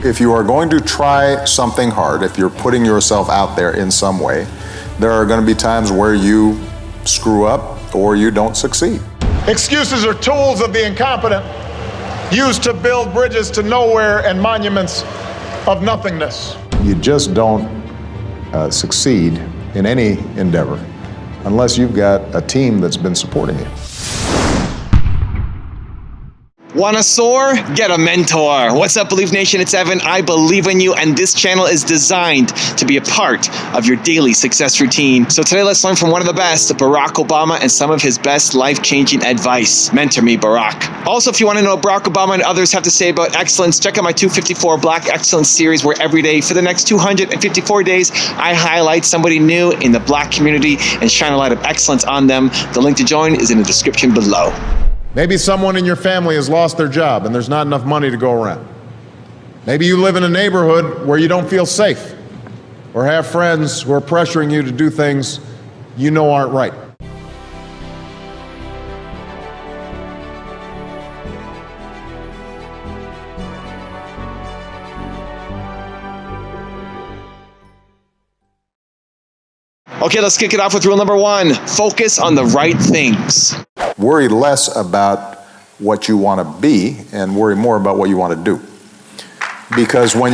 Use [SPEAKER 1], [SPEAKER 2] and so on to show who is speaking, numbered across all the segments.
[SPEAKER 1] If you are going to try something hard, if you're putting yourself out there in some way, there are going to be times where you screw up or you don't succeed.
[SPEAKER 2] Excuses are tools of the incompetent, used to build bridges to nowhere and monuments of nothingness.
[SPEAKER 1] You just don't succeed in any endeavor unless you've got a team that's been supporting you.
[SPEAKER 3] Wanna soar? Get a mentor. What's up, Believe Nation? It's Evan. I believe in you, and this channel is designed to be a part of your daily success routine. So today, let's learn from one of the best, Barack Obama, and some of his best life-changing advice. Mentor me, Barack. Also, if you want to know what Barack Obama and others have to say about excellence, check out my 254 Black Excellence series, where every day for the next 254 days, I highlight somebody new in the Black community and shine a light of excellence on them. The link to join is in the description below.
[SPEAKER 2] Maybe someone in your family has lost their job and there's not enough money to go around. Maybe you live in a neighborhood where you don't feel safe or have friends who are pressuring you to do things you know aren't right.
[SPEAKER 3] Okay, let's kick it off with rule number one. Focus on the right things.
[SPEAKER 1] Worry less about what you want to be and worry more about what you want to do. Because when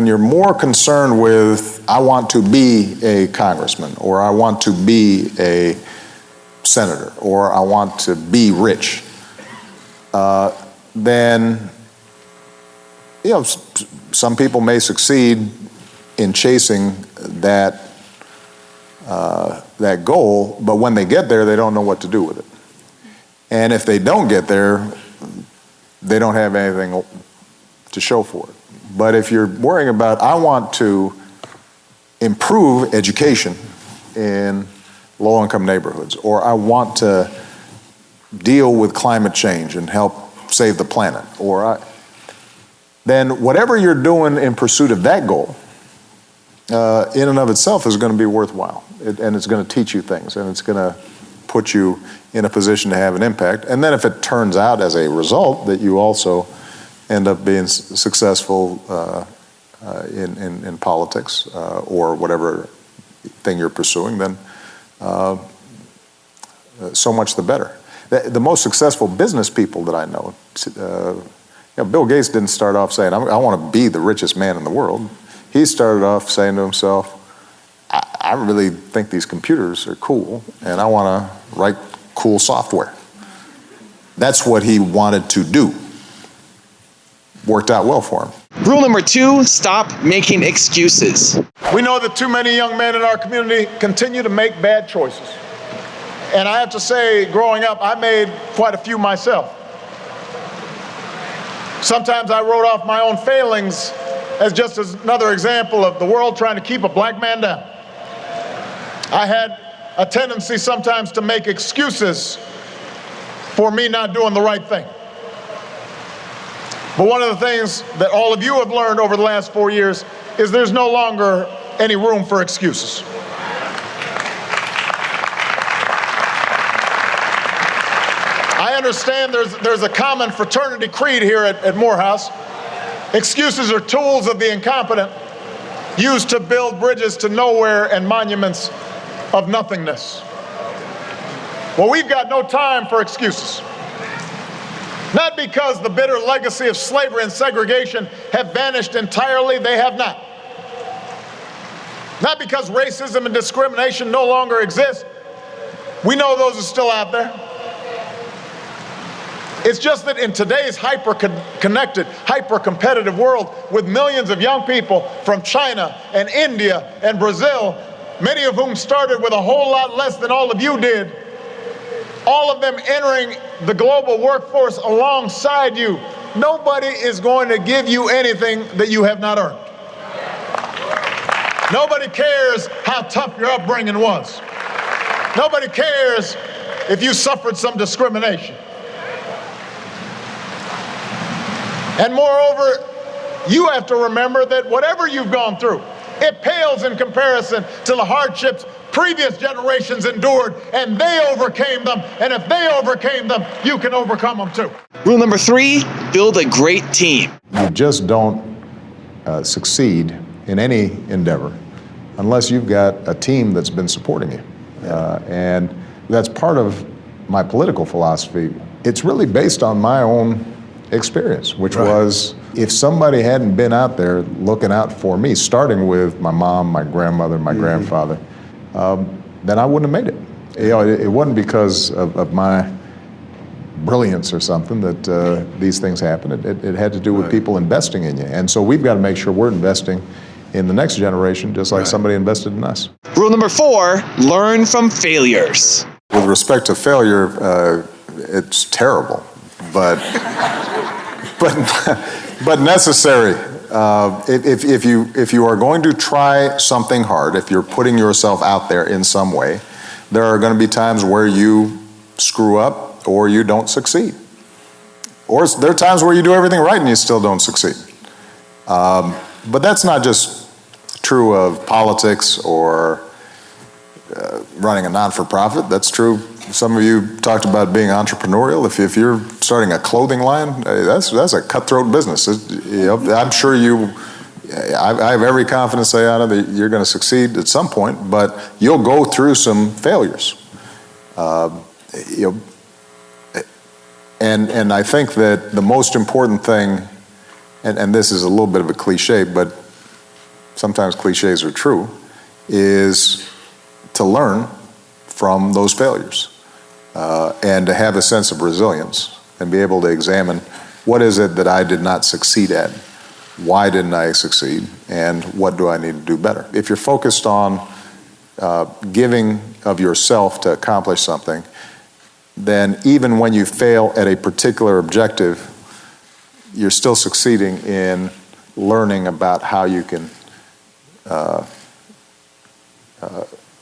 [SPEAKER 1] you're more concerned with, I want to be a congressman, or I want to be a senator, or I want to be rich, then, you know, some people may succeed in chasing that goal, but when they get there, they don't know what to do with it. And if they don't get there, they don't have anything to show for it. But if you're worrying about, I want to improve education in low-income neighborhoods, or I want to deal with climate change and help save the planet, then whatever you're doing in pursuit of that goal, in and of itself is going to be worthwhile. And it's going to teach you things, and it's going to put you in a position to have an impact. And then if it turns out as a result that you also end up being successful in politics or whatever thing you're pursuing, then so much the better. The most successful business people that I know, Bill Gates didn't start off saying, I want to be the richest man in the world. He started off saying to himself, I really think these computers are cool, and I want to write cool software. That's what he wanted to do. Worked out well for him.
[SPEAKER 3] Rule number two, stop making excuses.
[SPEAKER 2] We know that too many young men in our community continue to make bad choices. And I have to say, growing up, I made quite a few myself. Sometimes I wrote off my own failings as just another example of the world trying to keep a black man down. I had a tendency sometimes to make excuses for me not doing the right thing. But one of the things that all of you have learned over the last 4 years is there's no longer any room for excuses. I understand there's a common fraternity creed here at Morehouse. Excuses are tools of the incompetent, used to build bridges to nowhere and monuments of nothingness. Well, we've got no time for excuses. Not because the bitter legacy of slavery and segregation have vanished entirely, they have not. Not because racism and discrimination no longer exist. We know those are still out there. It's just that in today's hyper-connected, hyper-competitive world, with millions of young people from China and India and Brazil, many of whom started with a whole lot less than all of you did, all of them entering the global workforce alongside you, nobody is going to give you anything that you have not earned. Nobody cares how tough your upbringing was. Nobody cares if you suffered some discrimination. And moreover, you have to remember that whatever you've gone through, it pales in comparison to the hardships previous generations endured, and they overcame them. And if they overcame them, you can overcome them too.
[SPEAKER 3] Rule number 3, build a great team.
[SPEAKER 1] You just don't succeed in any endeavor unless you've got a team that's been supporting you. And that's part of my political philosophy. It's really based on my own experience, which was if somebody hadn't been out there looking out for me, starting with my mom, my grandmother, my grandfather, then I wouldn't have made it. You know, it wasn't because of my brilliance or something that these things happen. It had to do with people investing in you. And so we've got to make sure we're investing in the next generation just like somebody invested in us.
[SPEAKER 3] Rule number 4, learn from failures.
[SPEAKER 1] With respect to failure, it's terrible, but necessary. If you are going to try something hard, if you're putting yourself out there in some way, there are going to be times where you screw up or you don't succeed. Or there are times where you do everything right and you still don't succeed. But that's not just true of politics or running a non-for-profit. That's true. Some of you talked about being entrepreneurial. If you're starting a clothing line, that's a cutthroat business. I'm sure I have every confidence that you're going to succeed at some point, but you'll go through some failures. And I think that the most important thing, and this is a little bit of a cliche, but sometimes cliches are true, is to learn from those failures and to have a sense of resilience and be able to examine what is it that I did not succeed at, why didn't I succeed, and what do I need to do better. If you're focused on giving of yourself to accomplish something, then even when you fail at a particular objective, you're still succeeding in learning about how you can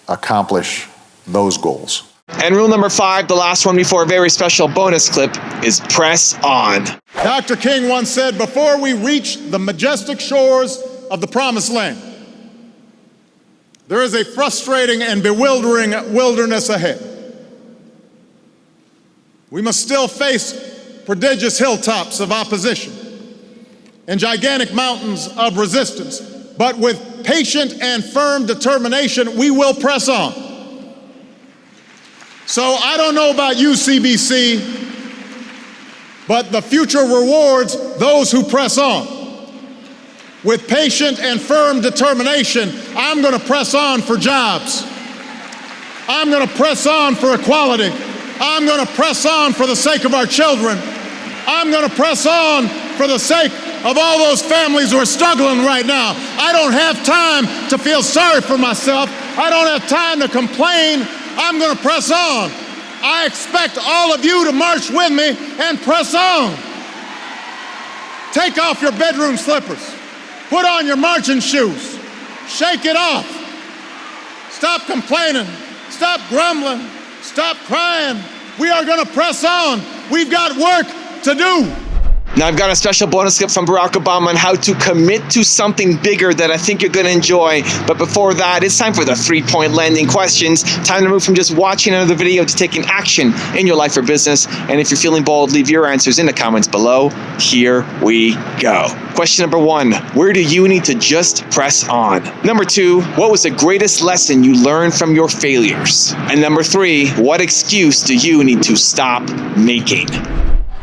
[SPEAKER 1] accomplish those goals.
[SPEAKER 3] And rule number 5, the last one before a very special bonus clip, is press on.
[SPEAKER 2] Dr. King once said, before we reach the majestic shores of the promised land, there is a frustrating and bewildering wilderness ahead. We must still face prodigious hilltops of opposition and gigantic mountains of resistance, but with patient and firm determination, we will press on. So I don't know about you, CBC, but the future rewards those who press on. With patient and firm determination, I'm going to press on for jobs. I'm going to press on for equality. I'm going to press on for the sake of our children. I'm going to press on for the sake of all those families who are struggling right now. I don't have time to feel sorry for myself. I don't have time to complain. I'm going to press on. I expect all of you to march with me and press on. Take off your bedroom slippers. Put on your marching shoes. Shake it off. Stop complaining. Stop grumbling. Stop crying. We are going to press on. We've got work to do.
[SPEAKER 3] Now I've got a special bonus clip from Barack Obama on how to commit to something bigger that I think you're going to enjoy. But before that, it's time for the 3-point landing questions. Time to move from just watching another video to taking action in your life or business. And if you're feeling bold, leave your answers in the comments below. Here we go. Question number 1, where do you need to just press on? Number 2, what was the greatest lesson you learned from your failures? And number 3, what excuse do you need to stop making?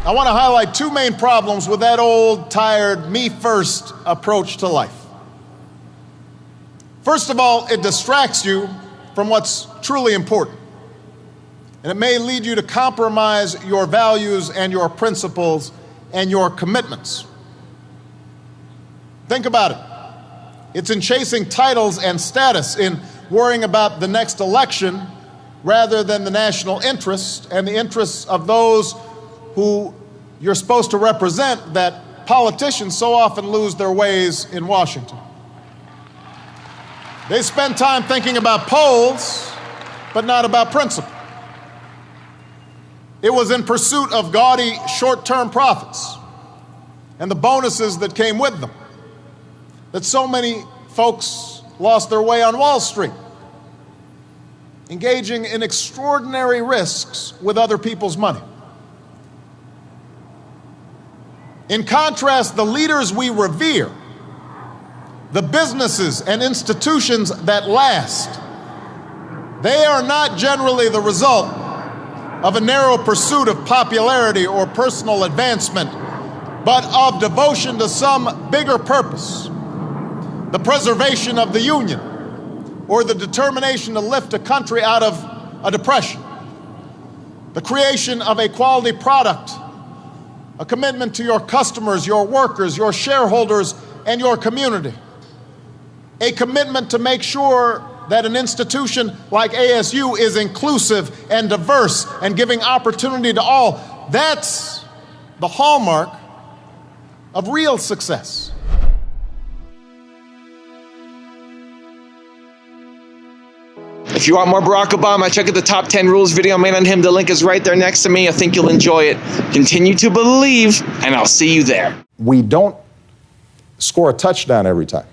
[SPEAKER 2] I want to highlight 2 main problems with that old, tired, me-first approach to life. First of all, it distracts you from what's truly important. And it may lead you to compromise your values and your principles and your commitments. Think about it. It's in chasing titles and status, in worrying about the next election, rather than the national interest and the interests of those who you're supposed to represent, that politicians so often lose their ways in Washington. They spend time thinking about polls, but not about principle. It was in pursuit of gaudy short-term profits and the bonuses that came with them that so many folks lost their way on Wall Street. engaging in extraordinary risks with other people's money. In contrast, the leaders we revere, the businesses and institutions that last, they are not generally the result of a narrow pursuit of popularity or personal advancement, but of devotion to some bigger purpose, the preservation of the Union, or the determination to lift a country out of a depression, the creation of a quality product, a commitment to your customers, your workers, your shareholders, and your community, a commitment to make sure that an institution like ASU is inclusive and diverse and giving opportunity to all. That's the hallmark of real success.
[SPEAKER 3] If you want more Barack Obama, check out the top 10 rules video I made on him. The link is right there next to me. I think you'll enjoy it. Continue to believe, and I'll see you there.
[SPEAKER 1] We don't score a touchdown every time,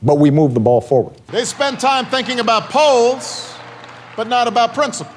[SPEAKER 1] but we move the ball forward.
[SPEAKER 2] They spend time thinking about polls, but not about principle.